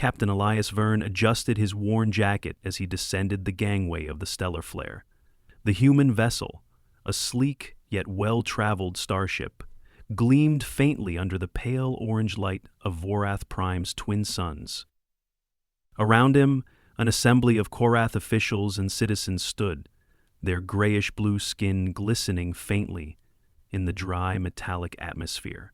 Captain Elias Verne adjusted his worn jacket as he descended the gangway of the stellar flare. The human vessel, a sleek yet well-traveled starship, gleamed faintly under the pale orange light of Vorath Prime's twin suns. Around him, an assembly of Korath officials and citizens stood, their grayish-blue skin glistening faintly in the dry, metallic atmosphere.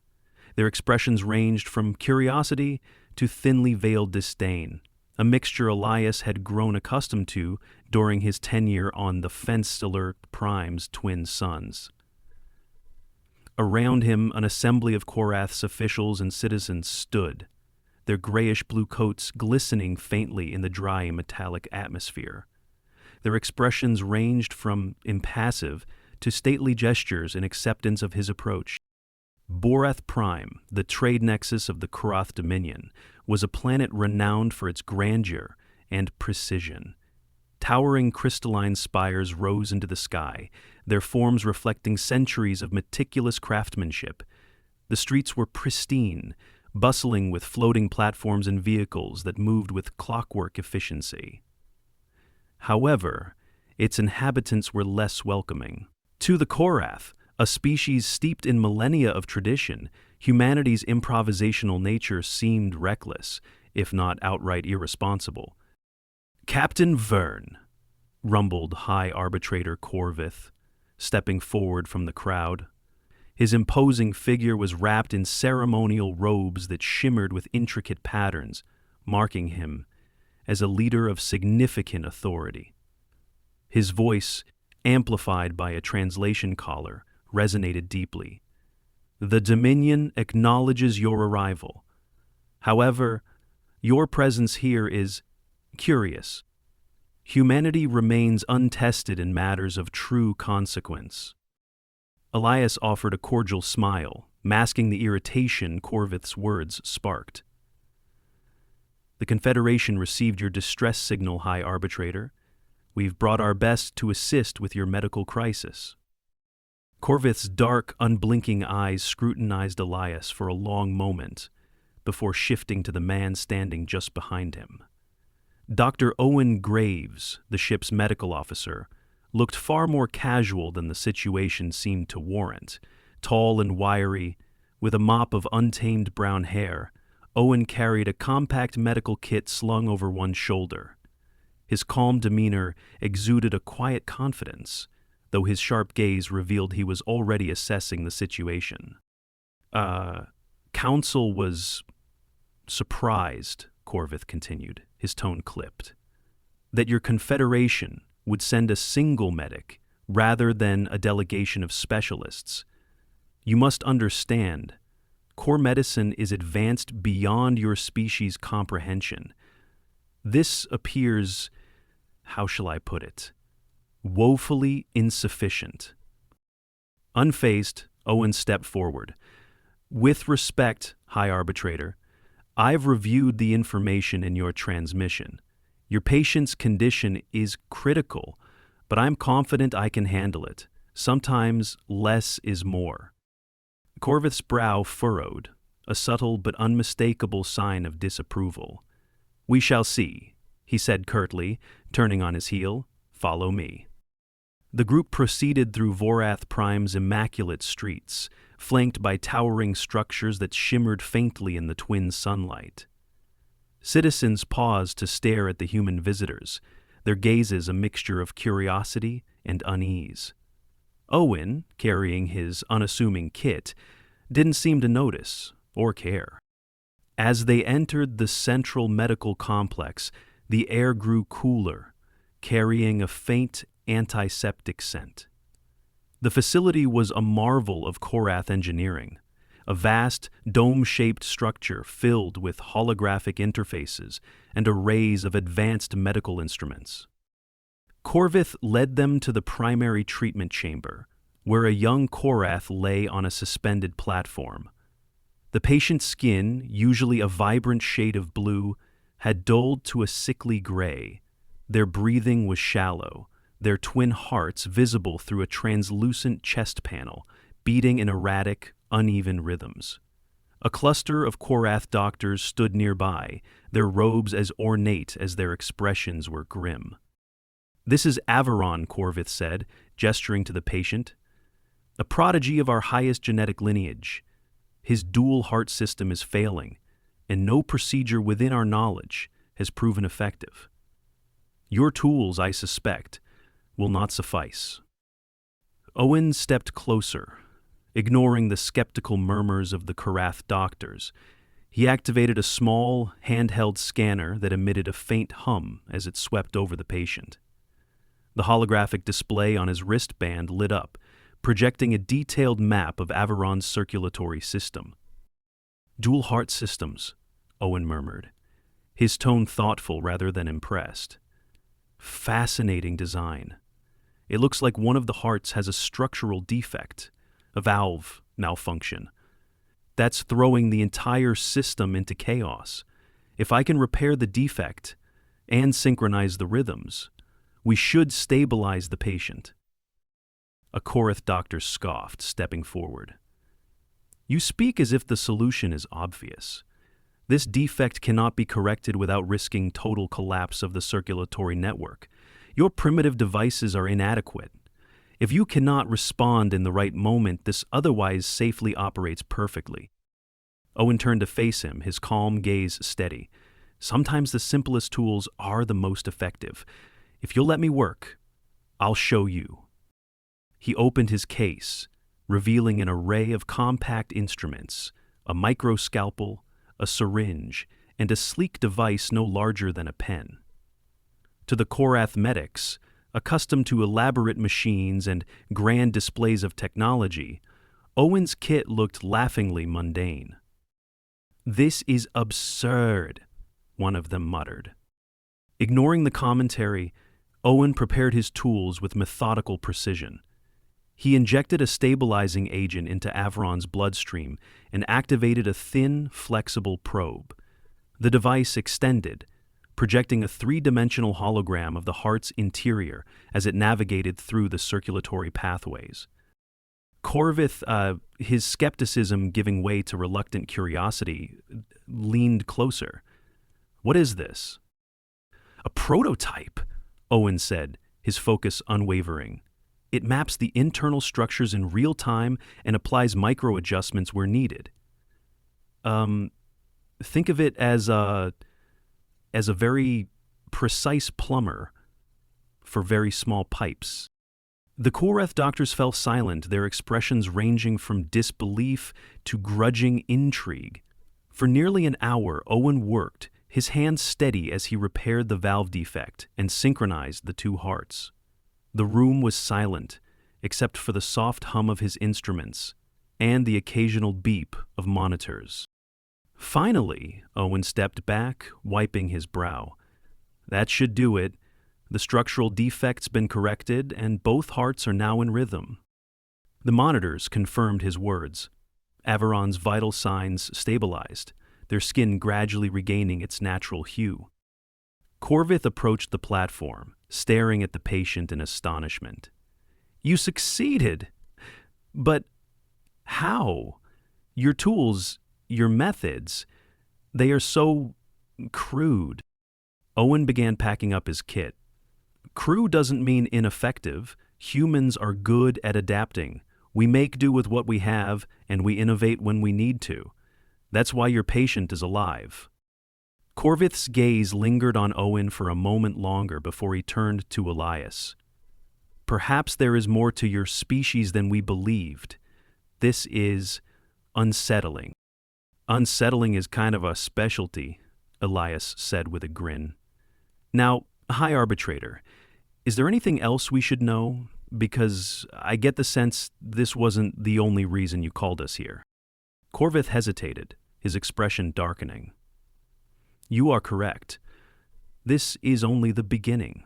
Their expressions ranged from curiosity to thinly veiled disdain, a mixture Elias had grown accustomed to during his tenure on the Vorath Prime's twin suns. Around him, an assembly of Korath's officials and citizens stood, their grayish-blue coats glistening faintly in the dry, metallic atmosphere. Their expressions ranged from impassive to stately gestures in acceptance of his approach. Vorath Prime, the trade nexus of the Korath Dominion, was a planet renowned for its grandeur and precision. Towering crystalline spires rose into the sky, their forms reflecting centuries of meticulous craftsmanship. The streets were pristine, bustling with floating platforms and vehicles that moved with clockwork efficiency. However, its inhabitants were less welcoming. To the Korath, a species steeped in millennia of tradition, humanity's improvisational nature seemed reckless, if not outright irresponsible. "Captain Verne," rumbled High Arbitrator Corvith, stepping forward from the crowd. His imposing figure was wrapped in ceremonial robes that shimmered with intricate patterns, marking him as a leader of significant authority. His voice, amplified by a translation collar, resonated deeply. "The Dominion acknowledges your arrival. However, your presence here is curious. Humanity remains untested in matters of true consequence." Elias offered a cordial smile, masking the irritation Corvith's words sparked. "The Confederation received your distress signal, High Arbitrator. We've brought our best to assist with your medical crisis." Corvith's dark, unblinking eyes scrutinized Elias for a long moment before shifting to the man standing just behind him. Dr. Owen Graves, the ship's medical officer, looked far more casual than the situation seemed to warrant. Tall and wiry, with a mop of untamed brown hair, Owen carried a compact medical kit slung over one shoulder. His calm demeanor exuded a quiet confidence, though his sharp gaze revealed he was already assessing the situation. Council was surprised," Corvith continued, his tone clipped, "that your Confederation would send a single medic rather than a delegation of specialists. You must understand, core medicine is advanced beyond your species' comprehension. This appears, how shall I put it, woefully insufficient." Unfazed, Owen stepped forward. "With respect, High Arbitrator, I've reviewed the information in your transmission. Your patient's condition is critical, but I'm confident I can handle it. Sometimes less is more." Corvith's brow furrowed, a subtle but unmistakable sign of disapproval. "We shall see," he said curtly, turning on his heel. "Follow me." The group proceeded through Vorath Prime's immaculate streets, flanked by towering structures that shimmered faintly in the twin sunlight. Citizens paused to stare at the human visitors, their gazes a mixture of curiosity and unease. Owen, carrying his unassuming kit, didn't seem to notice or care. As they entered the central medical complex, the air grew cooler, carrying a faint antiseptic scent. The facility was a marvel of Korath engineering, a vast, dome-shaped structure filled with holographic interfaces and arrays of advanced medical instruments. Corvith led them to the primary treatment chamber, where a young Korath lay on a suspended platform. The patient's skin, usually a vibrant shade of blue, had dulled to a sickly gray. Their breathing was shallow, their twin hearts visible through a translucent chest panel, beating in erratic, uneven rhythms. A cluster of Vorath doctors stood nearby, their robes as ornate as their expressions were grim. "This is Averon," Corvith said, gesturing to the patient. "A prodigy of our highest genetic lineage. His dual heart system is failing, and no procedure within our knowledge has proven effective. Your tools, I suspect, will not suffice." Owen stepped closer, ignoring the skeptical murmurs of the Vorath doctors. He activated a small, handheld scanner that emitted a faint hum as it swept over the patient. The holographic display on his wristband lit up, projecting a detailed map of Averon's circulatory system. "Dual heart systems," Owen murmured, his tone thoughtful rather than impressed. "Fascinating design. It looks like one of the hearts has a structural defect, a valve malfunction. That's throwing the entire system into chaos. If I can repair the defect and synchronize the rhythms, we should stabilize the patient." A Vorath doctor scoffed, stepping forward. "You speak as if the solution is obvious. This defect cannot be corrected without risking total collapse of the circulatory network. Your primitive devices are inadequate. If you cannot respond in the right moment, this otherwise safely operates perfectly." Owen turned to face him, his calm gaze steady. "Sometimes the simplest tools are the most effective. If you'll let me work, I'll show you." He opened his case, revealing an array of compact instruments, a microscalpel, a syringe, and a sleek device no larger than a pen. To the Vorath medics, accustomed to elaborate machines and grand displays of technology, Owen's kit looked laughingly mundane. "This is absurd," one of them muttered. Ignoring the commentary, Owen prepared his tools with methodical precision. He injected a stabilizing agent into Averon's bloodstream and activated a thin, flexible probe. The device extended, projecting a three-dimensional hologram of the heart's interior as it navigated through the circulatory pathways. Corvith, his skepticism giving way to reluctant curiosity, leaned closer. "What is this?" "A prototype," Owen said, his focus unwavering. "It maps the internal structures in real time and applies micro-adjustments where needed. Think of it as a very precise plumber for very small pipes." The Vorath doctors fell silent, their expressions ranging from disbelief to grudging intrigue. For nearly an hour, Owen worked, his hands steady as he repaired the valve defect and synchronized the two hearts. The room was silent, except for the soft hum of his instruments and the occasional beep of monitors. Finally, Owen stepped back, wiping his brow. "That should do it. The structural defect's been corrected, and both hearts are now in rhythm." The monitors confirmed his words. Averon's vital signs stabilized, their skin gradually regaining its natural hue. Corvith approached the platform, staring at the patient in astonishment. "You succeeded! But how? Your tools, your methods, they are so crude." Owen began packing up his kit. "Crude doesn't mean ineffective. Humans are good at adapting. We make do with what we have, and we innovate when we need to. That's why your patient is alive." Corvith's gaze lingered on Owen for a moment longer before he turned to Elias. "Perhaps there is more to your species than we believed. This is unsettling." "Unsettling is kind of a specialty," Elias said with a grin. "Now, High Arbitrator, is there anything else we should know? Because I get the sense this wasn't the only reason you called us here." Corvith hesitated, his expression darkening. "You are correct. This is only the beginning."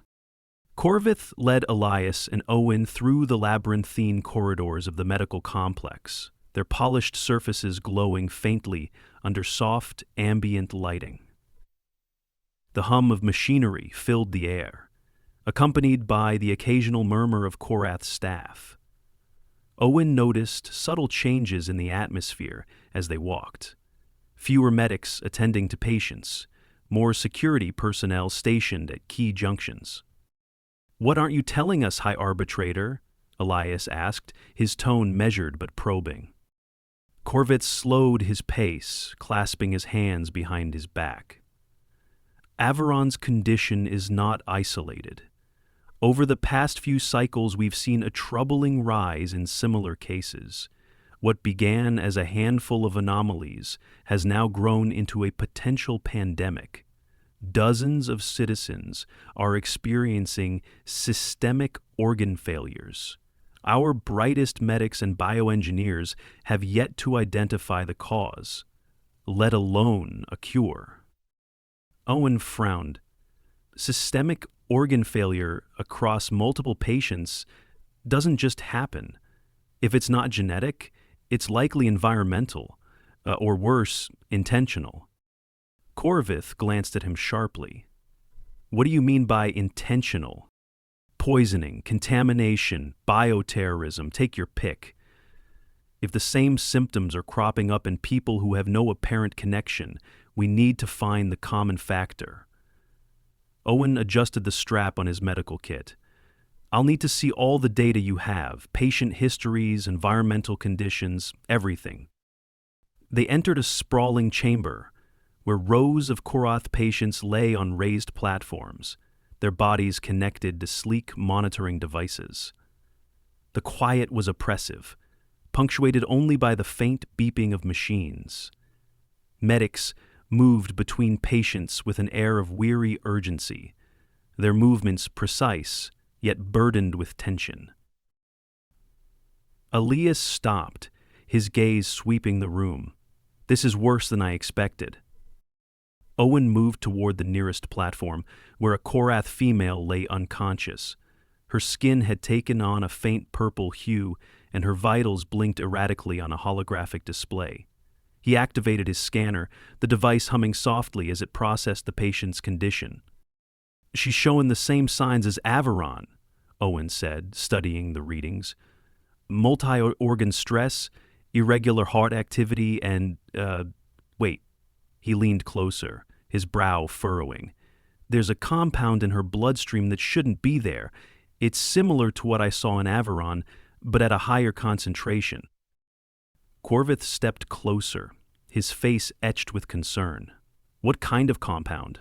Corvith led Elias and Owen through the labyrinthine corridors of the medical complex, their polished surfaces glowing faintly under soft, ambient lighting. The hum of machinery filled the air, accompanied by the occasional murmur of Vorath's staff. Owen noticed subtle changes in the atmosphere as they walked. fewer medics attending to patients, more security personnel stationed at key junctions. "What aren't you telling us, High Arbitrator?" Elias asked, his tone measured but probing. Corvith slowed his pace, clasping his hands behind his back. Averon's condition is not isolated. Over the past few cycles, we've seen a troubling rise in similar cases. What began as a handful of anomalies has now grown into a potential pandemic. Dozens of citizens are experiencing systemic organ failures. Our brightest medics and bioengineers have yet to identify the cause, let alone a cure. Owen frowned. Systemic organ failure across multiple patients doesn't just happen. If it's not genetic, it's likely environmental, or worse, intentional. Corvith glanced at him sharply. "What do you mean by intentional? Poisoning, contamination, bioterrorism, take your pick. If the same symptoms are cropping up in people who have no apparent connection, we need to find the common factor." Owen adjusted the strap on his medical kit. "I'll need to see all the data you have, patient histories, environmental conditions, everything." They entered a sprawling chamber where rows of Vorath patients lay on raised platforms, their bodies connected to sleek monitoring devices. The quiet was oppressive, punctuated only by the faint beeping of machines. Medics moved between patients with an air of weary urgency, their movements precise, yet burdened with tension. Elias stopped, his gaze sweeping the room. "This is worse than I expected." Owen moved toward the nearest platform, where a Vorath female lay unconscious. Her skin had taken on a faint purple hue, and her vitals blinked erratically on a holographic display. He activated his scanner, the device humming softly as it processed the patient's condition. "She's showing the same signs as Averon," Owen said, studying the readings. "Multi-organ stress, irregular heart activity, and, wait." He leaned closer, his brow furrowing. "There's a compound in her bloodstream that shouldn't be there. It's similar to what I saw in Averon, but at a higher concentration." Corvith stepped closer, his face etched with concern. "What kind of compound?"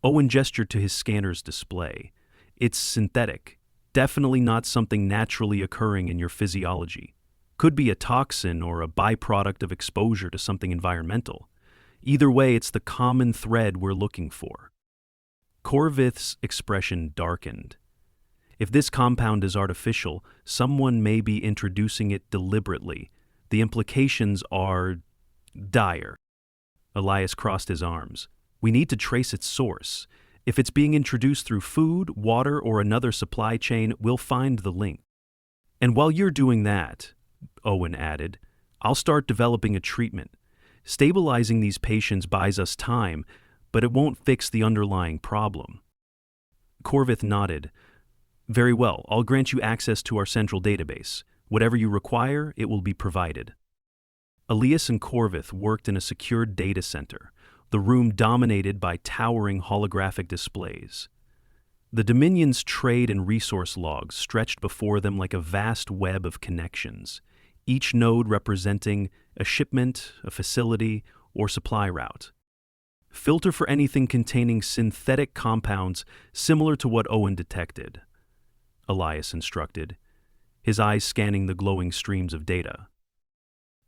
Owen gestured to his scanner's display. "It's synthetic, definitely not something naturally occurring in your physiology. Could be a toxin or a byproduct of exposure to something environmental. Either way, it's the common thread we're looking for." Corvith's expression darkened. If this compound is artificial, someone may be introducing it deliberately. The implications are dire. Elias crossed his arms. "We need to trace its source. If it's being introduced through food, water, or another supply chain, we'll find the link." "And while you're doing that," Owen added, "I'll start developing a treatment. Stabilizing these patients buys us time, but it won't fix the underlying problem." Corvith nodded. "Very well, I'll grant you access to our central database. Whatever you require, it will be provided." Elias and Corvith worked in a secured data center, the room dominated by towering holographic displays. The Dominion's trade and resource logs stretched before them like a vast web of connections, each node representing a shipment, a facility, or supply route. "Filter for anything containing synthetic compounds similar to what Owen detected," Elias instructed, his eyes scanning the glowing streams of data.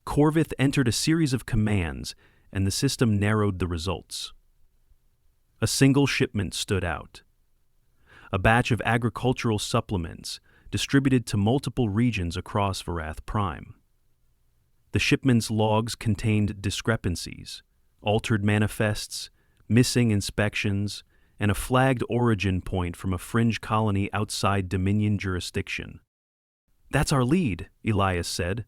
Corvith entered a series of commands, and the system narrowed the results. A single shipment stood out. A batch of agricultural supplements distributed to multiple regions across Vorath Prime. The shipment's logs contained discrepancies, altered manifests, missing inspections, and a flagged origin point from a fringe colony outside Dominion jurisdiction. "That's our lead," Elias said,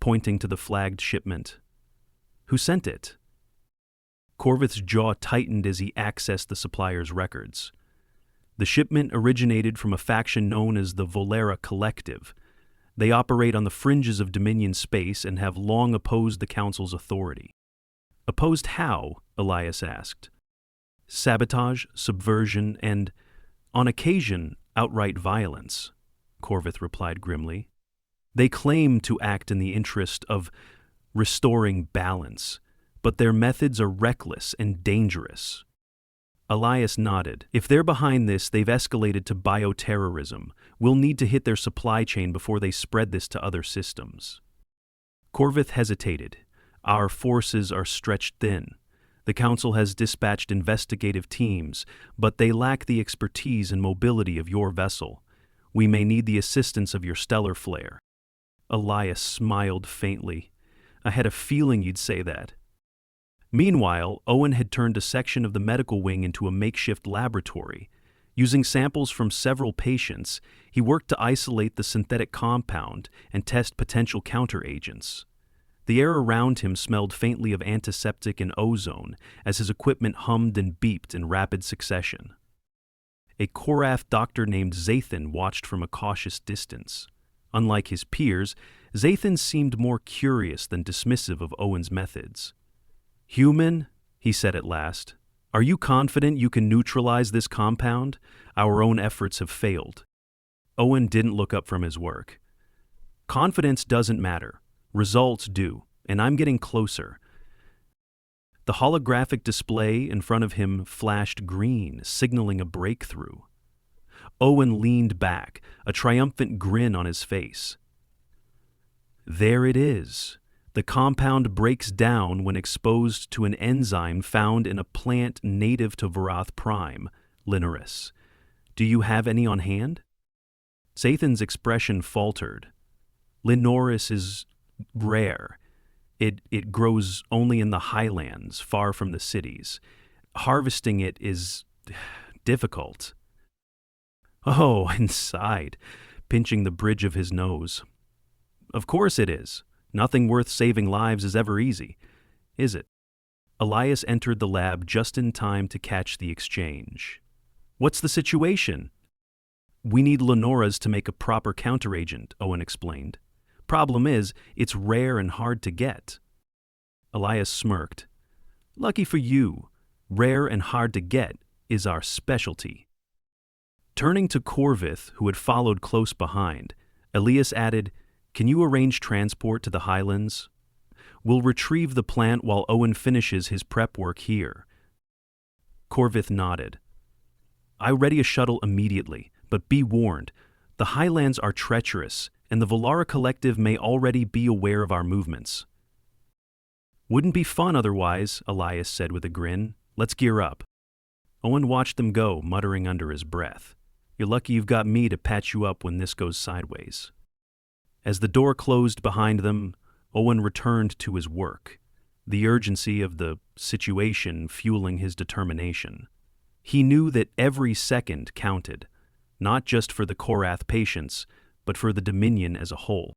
pointing to the flagged shipment. "Who sent it?" Corvith's jaw tightened as he accessed the supplier's records. The shipment originated from a faction known as the Volera Collective. They operate on the fringes of Dominion space and have long opposed the Council's authority. Opposed how? Elias asked. Sabotage, subversion, and, on occasion, outright violence, Corvith replied grimly. They claim to act in the interest of restoring balance, but their methods are reckless and dangerous. Elias nodded. If they're behind this, they've escalated to bioterrorism. We'll need to hit their supply chain before they spread this to other systems. Corvith hesitated. Our forces are stretched thin. The Council has dispatched investigative teams, but they lack the expertise and mobility of your vessel. We may need the assistance of your stellar flare. Elias smiled faintly. I had a feeling you'd say that. Meanwhile, Owen had turned a section of the medical wing into a makeshift laboratory. Using samples from several patients, he worked to isolate the synthetic compound and test potential counteragents. The air around him smelled faintly of antiseptic and ozone as his equipment hummed and beeped in rapid succession. A Vorath doctor named Zathan watched from a cautious distance. Unlike his peers, Zathan seemed more curious than dismissive of Owen's methods. Human, he said at last, are you confident you can neutralize this compound? Our own efforts have failed. Owen didn't look up from his work. Confidence doesn't matter. Results do, and I'm getting closer. The holographic display in front of him flashed green, signaling a breakthrough. Owen leaned back, a triumphant grin on his face. There it is. The compound breaks down when exposed to an enzyme found in a plant native to Vorath Prime, Linaris. Do you have any on hand? Zathan's expression faltered. Linaris is rare. It grows only in the highlands, far from the cities. Harvesting it is difficult. Oh, and sighed, pinching the bridge of his nose. Of course it is. Nothing worth saving lives is ever easy, is it? Elias entered the lab just in time to catch the exchange. What's the situation? We need Linoras to make a proper counteragent, Owen explained. Problem is, it's rare and hard to get. Elias smirked. Lucky for you, rare and hard to get is our specialty. Turning to Corvith, who had followed close behind, Elias added, Can you arrange transport to the highlands? We'll retrieve the plant while Owen finishes his prep work here. Corvith nodded. I ready a shuttle immediately, but be warned, the highlands are treacherous, and the Volara Collective may already be aware of our movements. Wouldn't be fun otherwise, Elias said with a grin. Let's gear up. Owen watched them go, muttering under his breath. You're lucky you've got me to patch you up when this goes sideways. As the door closed behind them, Owen returned to his work, the urgency of the situation fueling his determination. He knew that every second counted, not just for the Vorath patients, but for the Dominion as a whole.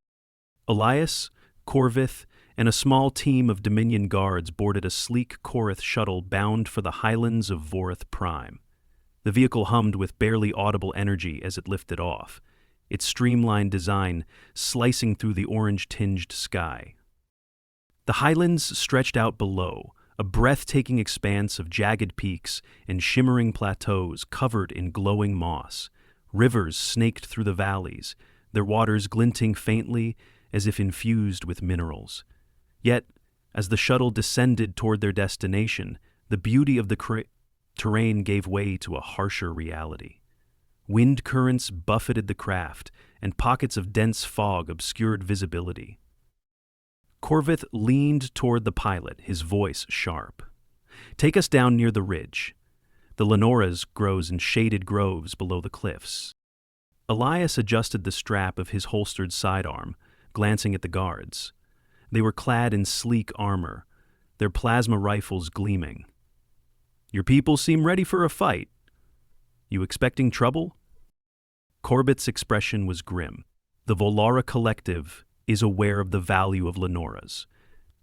Elias, Corvith, and a small team of Dominion guards boarded a sleek Vorath shuttle bound for the highlands of Vorath Prime. The vehicle hummed with barely audible energy as it lifted off, its streamlined design slicing through the orange-tinged sky. The highlands stretched out below, a breathtaking expanse of jagged peaks and shimmering plateaus covered in glowing moss. Rivers snaked through the valleys, their waters glinting faintly as if infused with minerals. Yet, as the shuttle descended toward their destination, the beauty of the terrain gave way to a harsher reality. Wind currents buffeted the craft, and pockets of dense fog obscured visibility. Corvith leaned toward the pilot, his voice sharp. Take us down near the ridge. The Linoras grows in shaded groves below the cliffs. Elias adjusted the strap of his holstered sidearm, glancing at the guards. They were clad in sleek armor, their plasma rifles gleaming. Your people seem ready for a fight. You expecting trouble? Corbett's expression was grim. The Volara Collective is aware of the value of Linoras.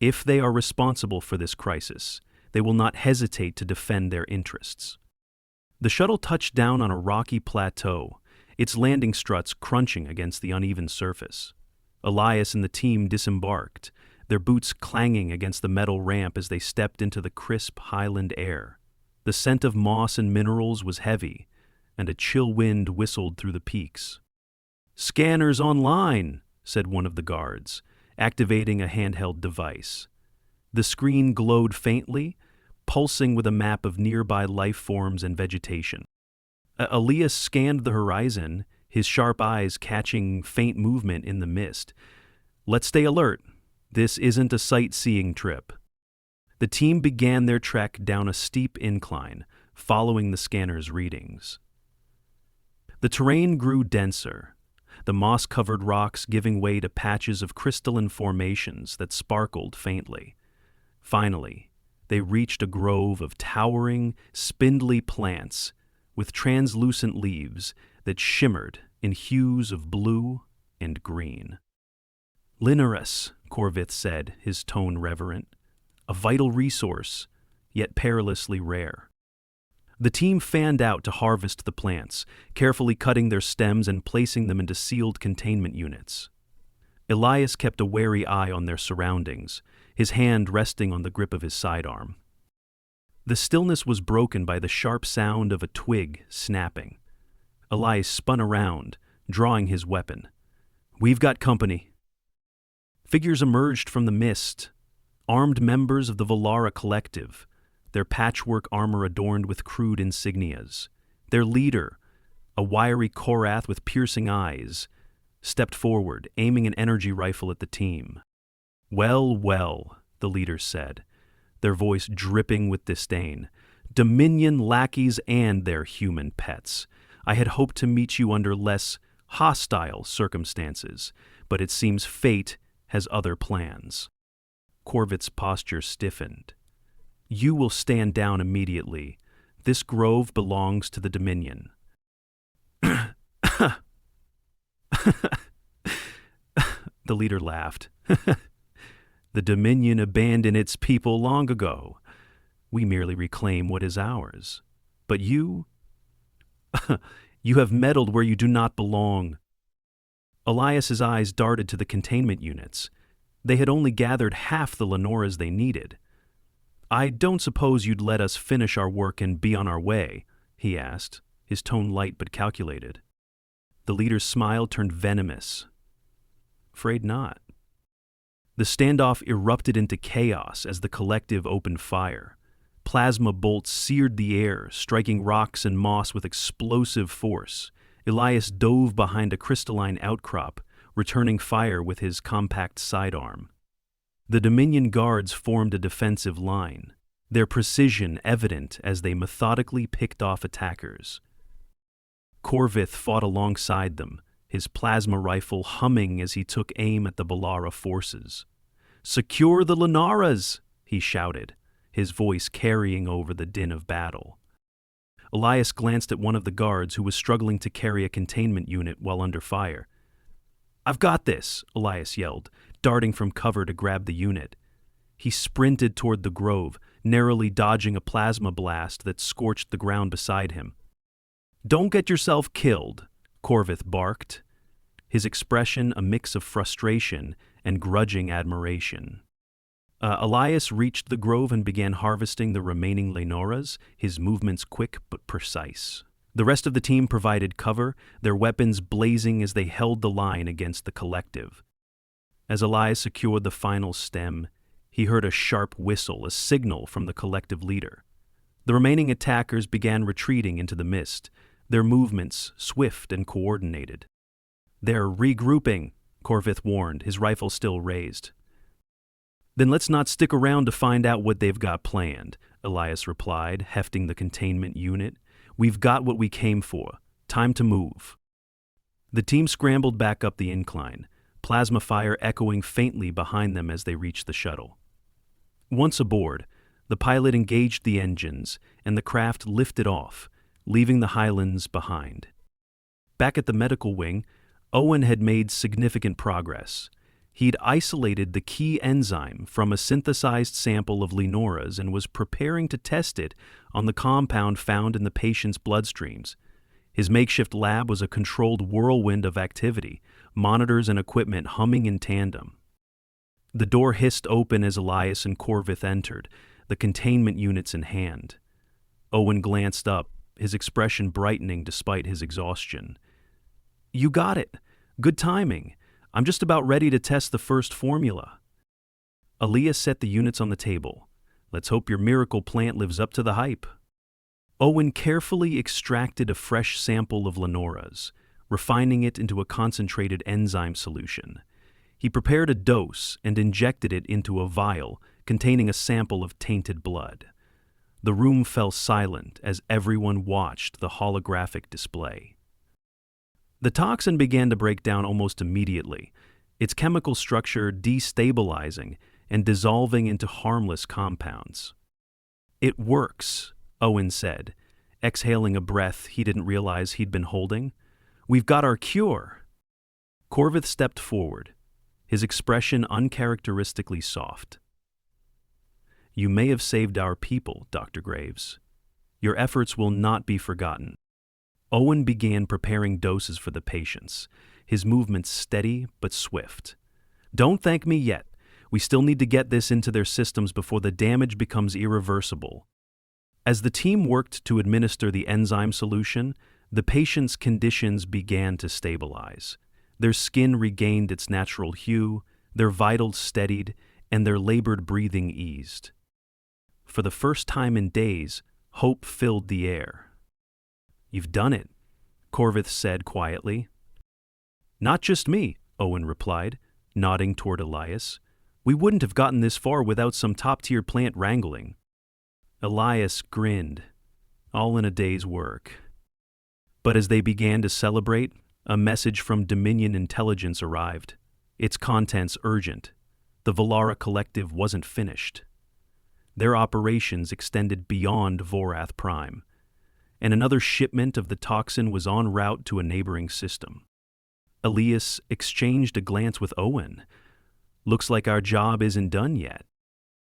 If they are responsible for this crisis, they will not hesitate to defend their interests. The shuttle touched down on a rocky plateau, its landing struts crunching against the uneven surface. Elias and the team disembarked, their boots clanging against the metal ramp as they stepped into the crisp highland air. The scent of moss and minerals was heavy, and a chill wind whistled through the peaks. "Scanners online," said one of the guards, activating a handheld device. The screen glowed faintly, pulsing with a map of nearby life forms and vegetation. Elias scanned the horizon, his sharp eyes catching faint movement in the mist. "Let's stay alert. This isn't a sightseeing trip." The team began their trek down a steep incline, following the scanner's readings. The terrain grew denser, the moss-covered rocks giving way to patches of crystalline formations that sparkled faintly. Finally, they reached a grove of towering, spindly plants with translucent leaves that shimmered in hues of blue and green. "Linnaeus," Corvith said, his tone reverent. "A vital resource, yet perilously rare." The team fanned out to harvest the plants, carefully cutting their stems and placing them into sealed containment units. Elias kept a wary eye on their surroundings, his hand resting on the grip of his sidearm. The stillness was broken by the sharp sound of a twig snapping. Elias spun around, drawing his weapon. "We've got company." Figures emerged from the mist, armed members of the Volara Collective, their patchwork armor adorned with crude insignias. Their leader, a wiry Korath with piercing eyes, stepped forward, aiming an energy rifle at the team. "Well, well," the leader said, their voice dripping with disdain. "Dominion lackeys and their human pets. I had hoped to meet you under less hostile circumstances, but it seems fate has other plans." Corvith's posture stiffened. "You will stand down immediately. This grove belongs to the Dominion." The leader laughed. "The Dominion abandoned its people long ago. We merely reclaim what is ours. But you? You have meddled where you do not belong." Elias's eyes darted to the containment units. They had only gathered half the Lenoras they needed. "I don't suppose you'd let us finish our work and be on our way?" he asked, his tone light but calculated. The leader's smile turned venomous. "Afraid not." The standoff erupted into chaos as the collective opened fire. Plasma bolts seared the air, striking rocks and moss with explosive force. Elias dove behind a crystalline outcrop, returning fire with his compact sidearm. The Dominion guards formed a defensive line, their precision evident as they methodically picked off attackers. Corvith fought alongside them, his plasma rifle humming as he took aim at the Volara forces. "Secure the Lenaras!" he shouted, his voice carrying over the din of battle. Elias glanced at one of the guards who was struggling to carry a containment unit while under fire. "I've got this," Elias yelled, darting from cover to grab the unit. He sprinted toward the grove, narrowly dodging a plasma blast that scorched the ground beside him. "Don't get yourself killed," Corvith barked, his expression a mix of frustration and grudging admiration. Elias reached the grove and began harvesting the remaining Lenoras, his movements quick but precise. The rest of the team provided cover, their weapons blazing as they held the line against the collective. As Elias secured the final stem, he heard a sharp whistle, a signal from the collective leader. The remaining attackers began retreating into the mist, their movements swift and coordinated. "They're regrouping," Corvith warned, his rifle still raised. "Then let's not stick around to find out what they've got planned," Elias replied, hefting the containment unit. "We've got what we came for. Time to move." The team scrambled back up the incline, plasma fire echoing faintly behind them as they reached the shuttle. Once aboard, the pilot engaged the engines, and the craft lifted off, leaving the Highlands behind. Back at the medical wing, Owen had made significant progress. He'd isolated the key enzyme from a synthesized sample of Lenoras and was preparing to test it on the compound found in the patient's bloodstreams. His makeshift lab was a controlled whirlwind of activity, monitors and equipment humming in tandem. The door hissed open as Elias and Corvith entered, the containment units in hand. Owen glanced up, his expression brightening despite his exhaustion. "You got it. Good timing. I'm just about ready to test the first formula." Elias set the units on the table. "Let's hope your miracle plant lives up to the hype." Owen carefully extracted a fresh sample of Lenora's, refining it into a concentrated enzyme solution. He prepared a dose and injected it into a vial containing a sample of tainted blood. The room fell silent as everyone watched the holographic display. The toxin began to break down almost immediately, its chemical structure destabilizing and dissolving into harmless compounds. "It works," Owen said, exhaling a breath he didn't realize he'd been holding. "We've got our cure." Corvith stepped forward, his expression uncharacteristically soft. "You may have saved our people, Dr. Graves. Your efforts will not be forgotten." Owen began preparing doses for the patients, his movements steady but swift. "Don't thank me yet. We still need to get this into their systems before the damage becomes irreversible." As the team worked to administer the enzyme solution, the patients' conditions began to stabilize. Their skin regained its natural hue, their vitals steadied, and their labored breathing eased. For the first time in days, hope filled the air. "You've done it," Corvith said quietly. "Not just me," Owen replied, nodding toward Elias. "We wouldn't have gotten this far without some top-tier plant wrangling." Elias grinned, all in a day's work. But as they began to celebrate, a message from Dominion Intelligence arrived. Its contents urgent. The Volara Collective wasn't finished. Their operations extended beyond Vorath Prime, and another shipment of the toxin was en route to a neighboring system. Elias exchanged a glance with Owen. "Looks like our job isn't done yet."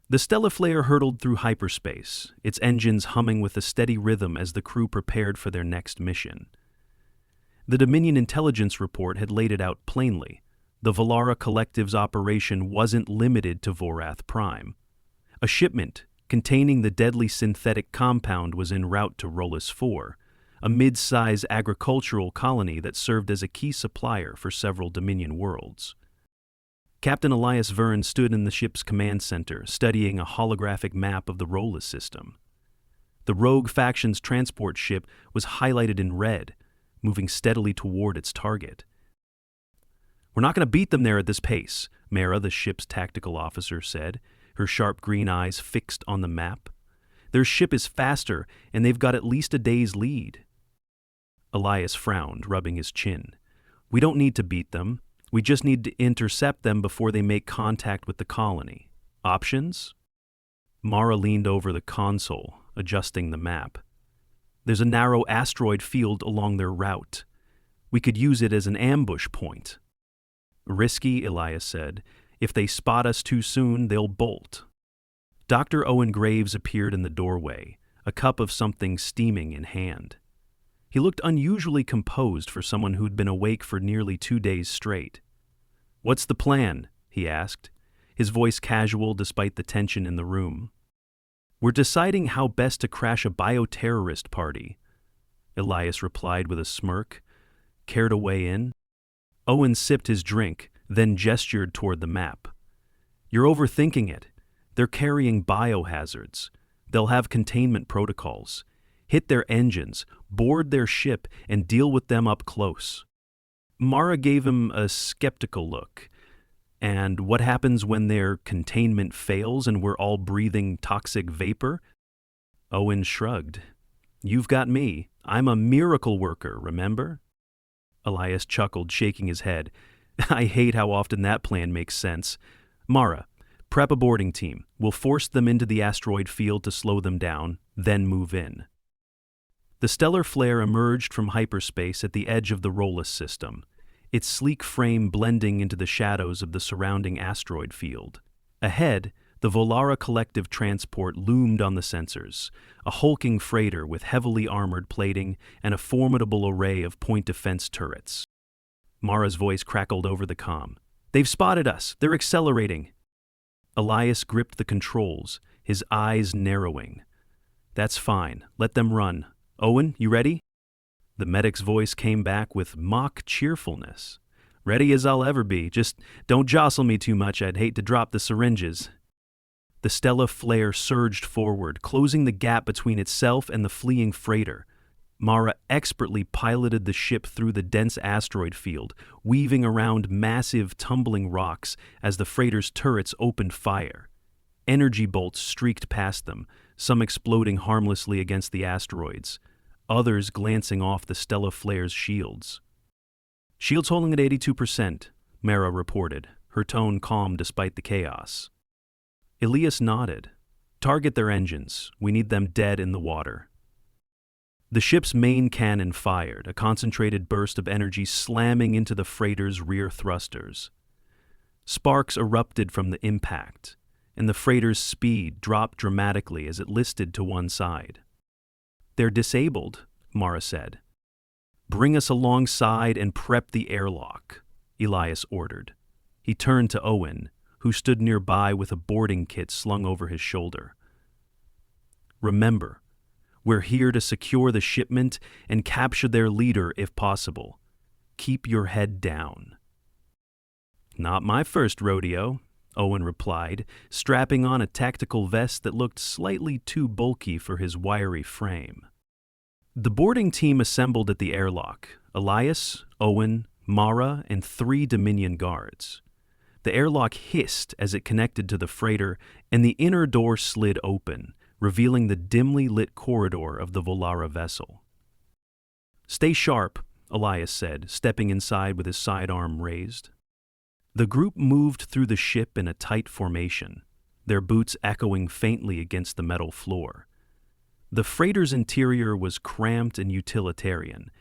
The Stellar Flare hurtled through hyperspace, its engines humming with a steady rhythm as the crew prepared for their next mission. The Dominion Intelligence report had laid it out plainly. The Volara Collective's operation wasn't limited to Vorath Prime. A shipment containing the deadly synthetic compound was en route to Rolus 4, a mid-size agricultural colony that served as a key supplier for several Dominion worlds. Captain Elias Verne stood in the ship's command center, studying a holographic map of the Rolus system. The rogue faction's transport ship was highlighted in red, moving steadily toward its target. "We're not going to beat them there at this pace," Mara, the ship's tactical officer, said, her sharp green eyes fixed on the map. "Their ship is faster, and they've got at least a day's lead." Elias frowned, rubbing his chin. "We don't need to beat them. We just need to intercept them before they make contact with the colony. Options?" Mara leaned over the console, adjusting the map. "There's a narrow asteroid field along their route. We could use it as an ambush point." "Risky," Elias said. "If they spot us too soon, they'll bolt." Dr. Owen Graves appeared in the doorway, a cup of something steaming in hand. He looked unusually composed for someone who'd been awake for nearly 2 days straight. "What's the plan?" he asked, his voice casual despite the tension in the room. "We're deciding how best to crash a bioterrorist party," Elias replied with a smirk. "Care to weigh in?" Owen sipped his drink, then gestured toward the map. "You're overthinking it. They're carrying biohazards. They'll have containment protocols. Hit their engines, board their ship, and deal with them up close." Mara gave him a skeptical look. "And what happens when their containment fails and we're all breathing toxic vapor?" Owen shrugged. "You've got me. I'm a miracle worker, remember?" Elias chuckled, shaking his head. "I hate how often that plan makes sense. Mara, prep a boarding team. We'll force them into the asteroid field to slow them down, then move in." The stellar flare emerged from hyperspace at the edge of the Rolus system, its sleek frame blending into the shadows of the surrounding asteroid field. Ahead, the Volara Collective transport loomed on the sensors, a hulking freighter with heavily armored plating and a formidable array of point defense turrets. Mara's voice crackled over the comm. "They've spotted us. They're accelerating." Elias gripped the controls, his eyes narrowing. "That's fine. Let them run. Owen, you ready?" The medic's voice came back with mock cheerfulness. "Ready as I'll ever be. Just don't jostle me too much. I'd hate to drop the syringes." The Stella flare surged forward, closing the gap between itself and the fleeing freighter. Mara expertly piloted the ship through the dense asteroid field, weaving around massive tumbling rocks as the freighter's turrets opened fire. Energy bolts streaked past them, some exploding harmlessly against the asteroids, others glancing off the Stella flare's shields. "Shields holding at 82%, Mara reported, her tone calm despite the chaos. Elias nodded. "Target their engines. We need them dead in the water." The ship's main cannon fired, a concentrated burst of energy slamming into the freighter's rear thrusters. Sparks erupted from the impact, and the freighter's speed dropped dramatically as it listed to one side. "They're disabled," Mara said. "Bring us alongside and prep the airlock," Elias ordered. He turned to Owen, who stood nearby with a boarding kit slung over his shoulder. "Remember, we're here to secure the shipment and capture their leader if possible. Keep your head down." "Not my first rodeo," Owen replied, strapping on a tactical vest that looked slightly too bulky for his wiry frame. The boarding team assembled at the airlock: Elias, Owen, Mara, and 3 Dominion guards. The airlock hissed as it connected to the freighter, and the inner door slid open, revealing the dimly lit corridor of the Volara vessel. "Stay sharp," Elias said, stepping inside with his sidearm raised. The group moved through the ship in a tight formation, their boots echoing faintly against the metal floor. The freighter's interior was cramped and utilitarian,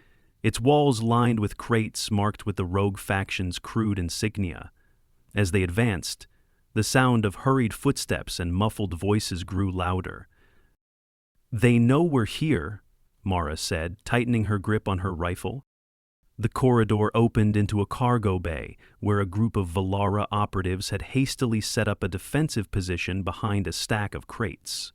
its walls lined with crates marked with the rogue faction's crude insignia. As they advanced, the sound of hurried footsteps and muffled voices grew louder. "They know we're here," Mara said, tightening her grip on her rifle. The corridor opened into a cargo bay where a group of Volara operatives had hastily set up a defensive position behind a stack of crates.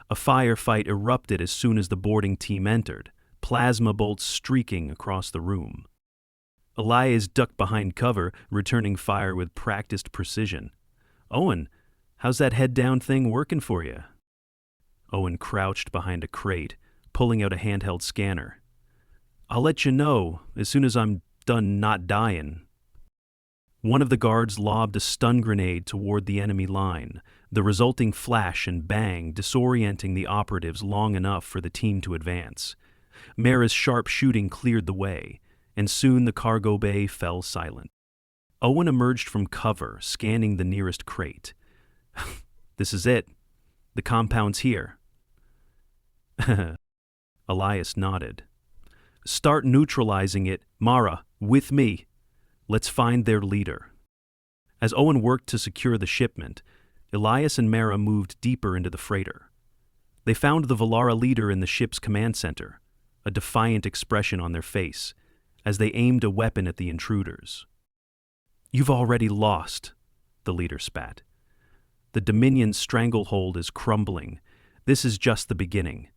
A firefight erupted as soon as the boarding team entered, plasma bolts streaking across the room. Elias ducked behind cover, returning fire with practiced precision. "Owen, how's that head-down thing working for you?" Owen crouched behind a crate, pulling out a handheld scanner. "I'll let you know as soon as I'm done not dying." One of the guards lobbed a stun grenade toward the enemy line, the resulting flash and bang disorienting the operatives long enough for the team to advance. Mara's sharp shooting cleared the way, and soon the cargo bay fell silent. Owen emerged from cover, scanning the nearest crate. "This is it. The compound's here." Elias nodded. "Start neutralizing it, Mara, with me. Let's find their leader." As Owen worked to secure the shipment, Elias and Mara moved deeper into the freighter. They found the Volara leader in the ship's command center, a defiant expression on their face, as they aimed a weapon at the intruders. "You've already lost," the leader spat. "The Dominion's stranglehold is crumbling. This is just the beginning."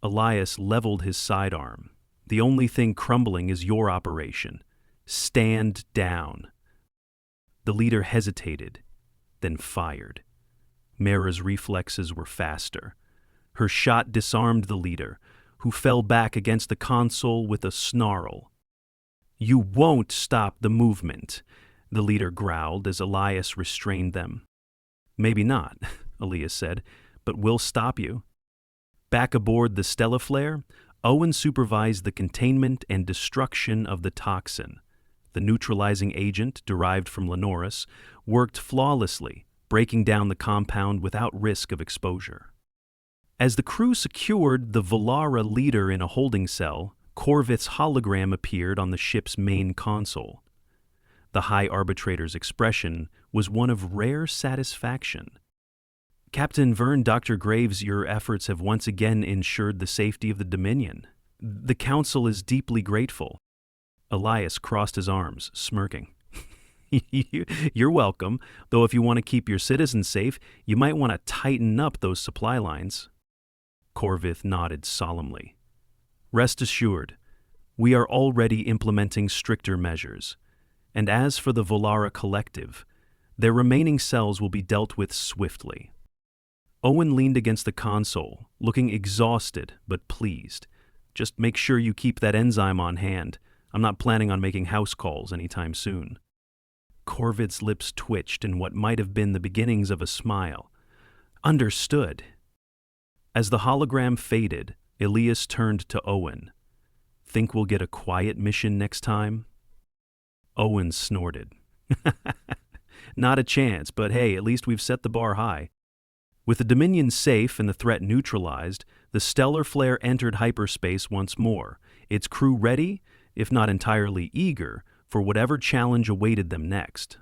Elias leveled his sidearm. "The only thing crumbling is your operation. Stand down." The leader hesitated, then fired. Mara's reflexes were faster. Her shot disarmed the leader, who fell back against the console with a snarl. "You won't stop the movement," the leader growled as Elias restrained them. "Maybe not," Elias said, "but we'll stop you." Back aboard the Stella Flare, Owen supervised the containment and destruction of the toxin. The neutralizing agent, derived from Lenoris, worked flawlessly, breaking down the compound without risk of exposure. As the crew secured the Volara leader in a holding cell, Corvit's hologram appeared on the ship's main console. The High Arbitrator's expression was one of rare satisfaction. "Captain Vern, Dr. Graves, your efforts have once again ensured the safety of the Dominion. The Council is deeply grateful." Elias crossed his arms, smirking. You're welcome, though if you want to keep your citizens safe, you might want to tighten up those supply lines. Corvith nodded solemnly. Rest assured, we are already implementing stricter measures. And as for the Volara Collective, their remaining cells will be dealt with swiftly. Owen leaned against the console, looking exhausted but pleased. Just make sure you keep that enzyme on hand. I'm not planning on making house calls anytime soon. Corvid's lips twitched in what might have been the beginnings of a smile. Understood. As the hologram faded, Elias turned to Owen. Think we'll get a quiet mission next time? Owen snorted. Not a chance, but hey, at least we've set the bar high. With the Dominion safe and the threat neutralized, the stellar flare entered hyperspace once more, its crew ready, if not entirely eager, for whatever challenge awaited them next.